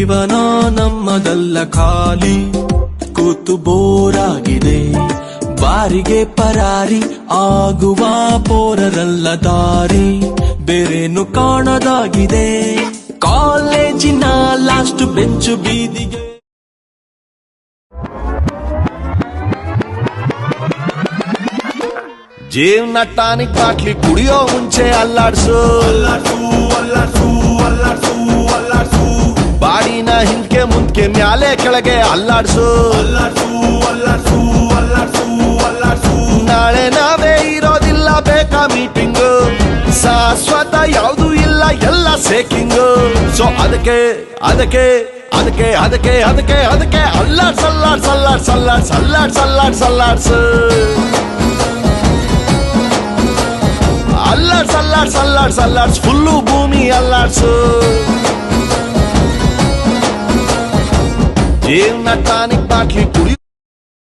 ಜೀವನ ನಮ್ಮದಲ್ಲ ಖಾಲಿ ಕೂತು ಬೋರಾಗಿದೆ ಬಾರಿಗೆ ಪರಾರಿ ಆಗುವ ಪೋರರಲ್ಲ ದಾರಿ ಬೇರೇನು ಕಾಣದಾಗಿದೆ ಕಾಲೇಜಿನ ಲಾಸ್ಟ್ ಬೆಂಚು ಬೀದಿಗೆ ಜೀವನ ಟಾನಿಕ್ ಬಾಟ್ಲಿ ಕುಡಿಯೋ ಮುಂಚೆ ಅಲ್ಲಾಡ್ಸು ಬಾಡಿನ ಹಿಂದ್ಕೆ ಮುಂದ್ಕೆ ಮ್ಯಾಲೆ ಕೆಳಗೆ ಅಲ್ಲಾಡ್ಸು ನಾಳೆ ನಾವೇ ಇರೋದಿಲ್ಲ ಬೇಕಾ ಮೀಟಿಂಗ್ ಶಾಶ್ವತ ಯಾವುದು ಇಲ್ಲ ಎಲ್ಲ ಸೇಕಿಂಗ್ ಸೊ ಅದಕ್ಕೆ ಅದಕ್ಕೆ ಅದಕ್ಕೆ ಅದಕ್ಕೆ ಅದಕ್ಕೆ ಅದಕ್ಕೆ ಅಲ್ಲಾಡ್ಸ್ ಅಲ್ಲಾಡ್ಸ್ ಅಲ್ಲಾಡ್ಸ್ ಅಲ್ಲಾಡ್ಸ್ ಅಲ್ಲಾಡ್ಸ್ ಅಲ್ಲಾಡ್ಸ್ ಅಲ್ಲಾಡ್ಸ್ ಅಲ್ಲಾಡ್ಸ್ ಅಲ್ಲಾಡ್ಸ್ ಅಲ್ಲಾಡ್ಸ್ ಅಲ್ಲಾಡ್ಸ್ ಫುಲ್ಲು ಭೂಮಿ ಅಲ್ಲಾಡ್ಸು ಜೀವನ ಟಾನಿಕ್ ಬಾಟ್ಲಿ ಕುಡಿ